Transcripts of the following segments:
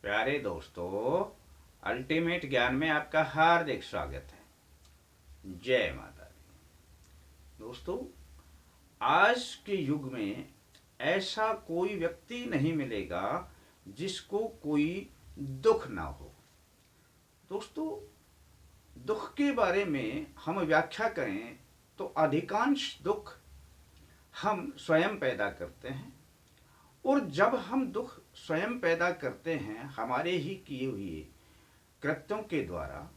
प्यारे दोस्तों, अल्टीमेट ज्ञान में आपका हार्दिक स्वागत है। जय माता दी। दोस्तों, आज के युग में ऐसा कोई व्यक्ति नहीं मिलेगा जिसको कोई दुख ना हो। दोस्तों, दुख के बारे में हम व्याख्या करें तो अधिकांश दुख हम स्वयं पैदा करते हैं, और जब हम दुख स्वयं पैदा करते हैं हमारे ही किए हुए कृत्यों के द्वारा,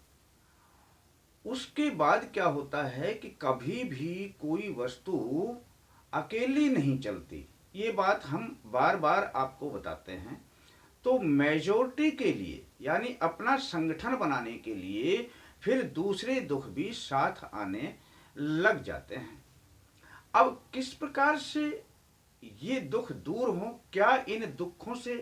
उसके बाद क्या होता है कि कभी भी कोई वस्तु अकेली नहीं चलती। ये बात हम बार बार आपको बताते हैं। तो मेजोरिटी के लिए, यानी अपना संगठन बनाने के लिए, फिर दूसरे दुख भी साथ आने लग जाते हैं। अब किस प्रकार से ये दुख दूर हो, क्या इन दुखों से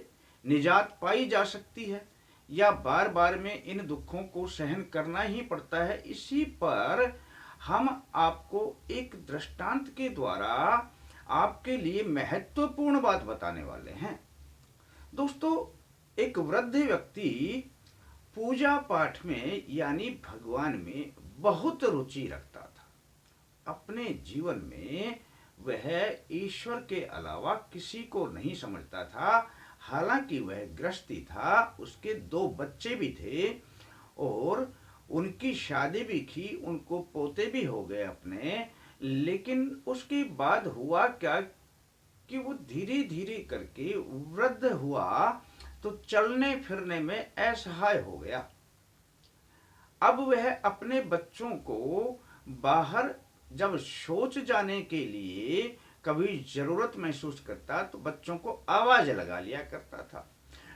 निजात पाई जा सकती है, या बार बार में इन दुखों को सहन करना ही पड़ता है, इसी पर हम आपको एक दृष्टांत के द्वारा आपके लिए महत्वपूर्ण बात बताने वाले हैं। दोस्तों, एक वृद्ध व्यक्ति पूजा पाठ में यानी भगवान में बहुत रुचि रखता था। अपने जीवन में वह ईश्वर के अलावा किसी को नहीं समझता था। हालांकि वह गृहस्थी था, उसके 2 बच्चे भी थे और उनकी शादी भी की, उनको पोते भी हो गए अपने। लेकिन उसके बाद हुआ क्या कि वो धीरे धीरे करके वृद्ध हुआ तो चलने फिरने में असहाय हो गया। अब वह अपने बच्चों को बाहर जब शौच जाने के लिए कभी जरूरत महसूस करता तो बच्चों को आवाज लगा लिया करता था।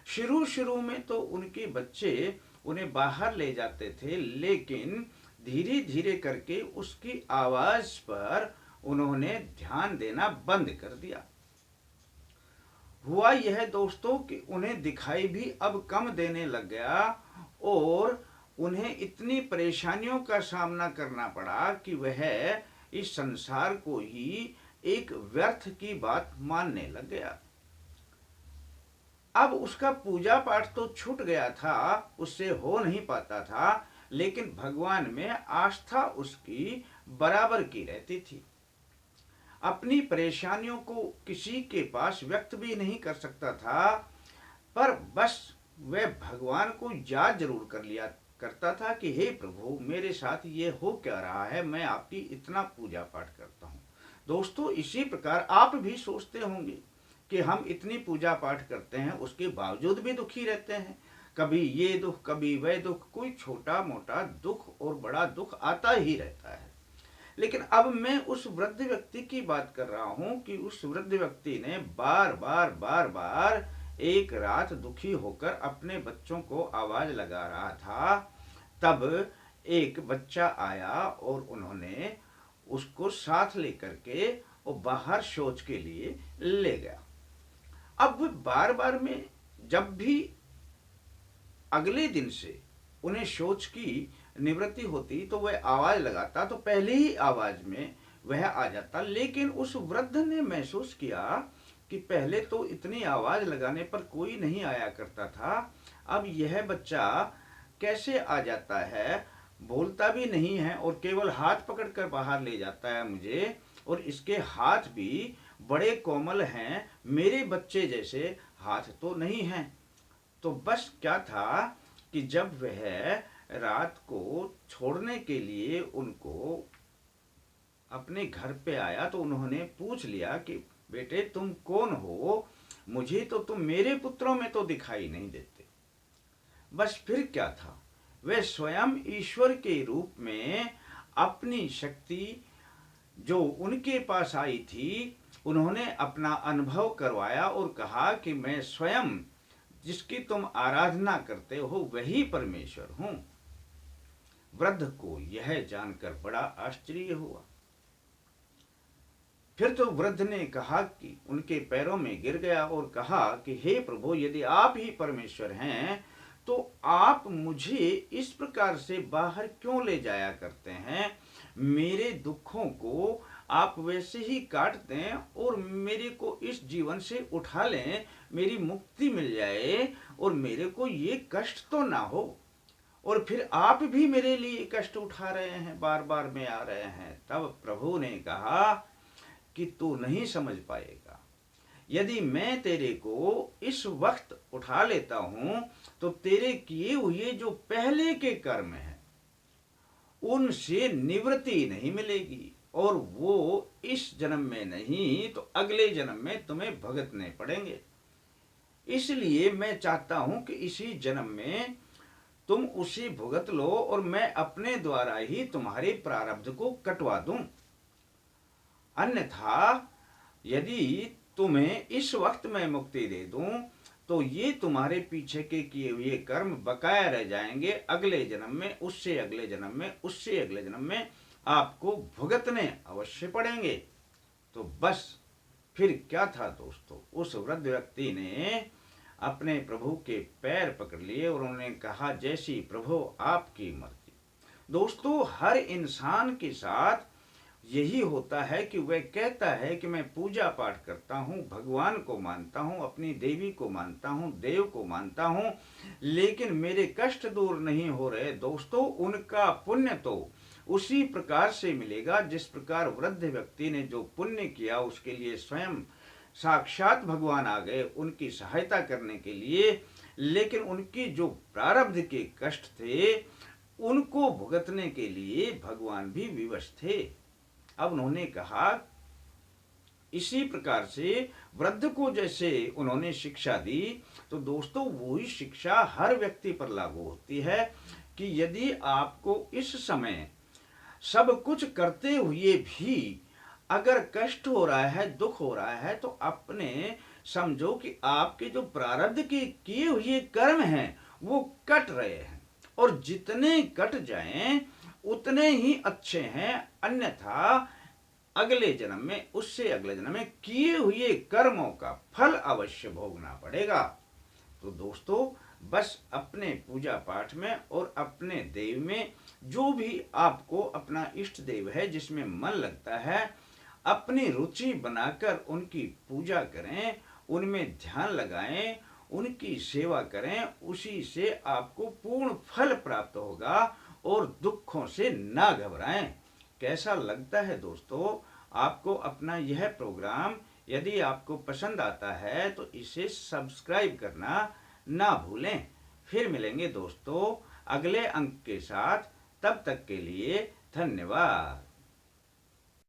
शुरू शुरू में तो उनके बच्चे उन्हें बाहर ले जाते थे, लेकिन धीरे धीरे करके उसकी आवाज पर उन्होंने ध्यान देना बंद कर दिया। हुआ यह दोस्तों कि उन्हें दिखाई भी अब कम देने लग गया, और उन्हें इतनी परेशानियों का सामना करना पड़ा कि वह इस संसार को ही एक व्यर्थ की बात मानने लग गया। अब उसका पूजा पाठ तो छूट गया था, उससे हो नहीं पाता था, लेकिन भगवान में आस्था उसकी बराबर की रहती थी। अपनी परेशानियों को किसी के पास व्यक्त भी नहीं कर सकता था, पर बस वह भगवान को याद जरूर कर लिया करता था कि हे प्रभु, मेरे साथ ये हो क्या रहा है, मैं आपकी इतना पूजा पाठ करता हूँ। दोस्तों, इसी प्रकार आप भी सोचते होंगे कि हम इतनी पूजा पाठ करते हैं, उसके बावजूद भी दुखी रहते हैं। कभी ये दुख, कभी वह दुख, कोई छोटा मोटा दुख और बड़ा दुख आता ही रहता है। लेकिन अब मैं उस वृद्ध व्यक्ति की बात कर रहा हूं कि उस वृद्ध व्यक्ति ने बार बार एक रात दुखी होकर अपने बच्चों को आवाज लगा रहा था। तब एक बच्चा आया और उन्होंने उसको साथ लेकर के वो बाहर शौच के लिए ले गया। अब बार बार में जब भी अगले दिन से उन्हें शौच की निवृत्ति होती तो वह आवाज लगाता, तो पहले ही आवाज में वह आ जाता। लेकिन उस वृद्ध ने महसूस किया कि पहले तो इतनी आवाज लगाने पर कोई नहीं आया करता था, अब यह बच्चा कैसे आ जाता है, बोलता भी नहीं है और केवल हाथ पकड़कर बाहर ले जाता है मुझे, और इसके हाथ भी बड़े कोमल हैं, मेरे बच्चे जैसे हाथ तो नहीं हैं। तो बस क्या था कि जब वह रात को छोड़ने के लिए उनको अपने घर पे आया तो उन्होंने पूछ लिया कि बेटे, तुम कौन हो, मुझे तो तुम मेरे पुत्रों में तो दिखाई नहीं देते। बस फिर क्या था, वे स्वयं ईश्वर के रूप में अपनी शक्ति जो उनके पास आई थी, उन्होंने अपना अनुभव करवाया और कहा कि मैं स्वयं जिसकी तुम आराधना करते हो वही परमेश्वर हूं। वृद्ध को यह जानकर बड़ा आश्चर्य हुआ। फिर तो वृद्ध ने कहा कि उनके पैरों में गिर गया और कहा कि हे प्रभु, यदि आप ही परमेश्वर हैं तो आप मुझे इस प्रकार से बाहर क्यों ले जाया करते हैं, मेरे दुखों को आप वैसे ही काट दें और मेरे को इस जीवन से उठा लें, मेरी मुक्ति मिल जाए और मेरे को ये कष्ट तो ना हो। और फिर आप भी मेरे लिए कष्ट उठा रहे हैं, बार बार में आ रहे हैं। तब प्रभु ने कहा कि तू नहीं समझ पाएगा। यदि मैं तेरे को इस वक्त उठा लेता हूं तो तेरे किए हुए जो पहले के कर्म हैं उनसे निवृत्ति नहीं मिलेगी, और वो इस जन्म में नहीं तो अगले जन्म में तुम्हें भुगतने पड़ेंगे। इसलिए मैं चाहता हूं कि इसी जन्म में तुम उसे भुगत लो और मैं अपने द्वारा ही तुम्हारे प्रारब्ध को कटवा दूं। अन्यथा यदि तुम्हें इस वक्त मैं मुक्ति दे दूं तो ये तुम्हारे पीछे के किए हुए कर्म बकाया रह जाएंगे, अगले जन्म में, उससे अगले जन्म में, उससे अगले जन्म में आपको भुगतने अवश्य पड़ेंगे। तो बस फिर क्या था दोस्तों, उस वृद्ध व्यक्ति ने अपने प्रभु के पैर पकड़ लिए और उन्होंने कहा, जैसी प्रभु आपकी मर्जी। दोस्तों हर इंसान के साथ यही होता है कि वह कहता है कि मैं पूजा पाठ करता हूँ, भगवान को मानता हूँ, अपनी देवी को मानता हूँ, देव को मानता हूँ, लेकिन मेरे कष्ट दूर नहीं हो रहे। दोस्तों उनका पुण्य तो उसी प्रकार से मिलेगा जिस प्रकार वृद्ध व्यक्ति ने जो पुण्य किया उसके लिए स्वयं साक्षात भगवान आ गए उनकी सहायता करने के लिए, लेकिन उनकी जो प्रारब्ध के कष्ट थे उनको भुगतने के लिए भगवान भी विवश थे। अब उन्होंने कहा, इसी प्रकार से वृद्ध को जैसे उन्होंने शिक्षा दी तो दोस्तों वही शिक्षा हर व्यक्ति पर लागू होती है कि यदि आपको इस समय सब कुछ करते हुए भी अगर कष्ट हो रहा है, दुख हो रहा है, तो अपने समझो कि आपके जो प्रारब्ध के किए हुए कर्म हैं वो कट रहे हैं, और जितने कट जाएं उतने ही अच्छे हैं। अन्यथा अगले जन्म में, उससे अगले जन्म में किए हुए कर्मों का फल अवश्य भोगना पड़ेगा। तो दोस्तों बस अपने पूजा पाठ में और अपने देव में, जो भी आपको अपना इष्ट देव है जिसमें मन लगता है, अपनी रुचि बनाकर उनकी पूजा करें, उनमें ध्यान लगाएं, उनकी सेवा करें, उसी से आपको पूर्ण फल प्राप्त होगा और दुखों से ना घबराएं। कैसा लगता है दोस्तों आपको अपना यह प्रोग्राम? यदि आपको पसंद आता है तो इसे सब्सक्राइब करना ना भूलें। फिर मिलेंगे दोस्तों अगले अंक के साथ, तब तक के लिए धन्यवाद।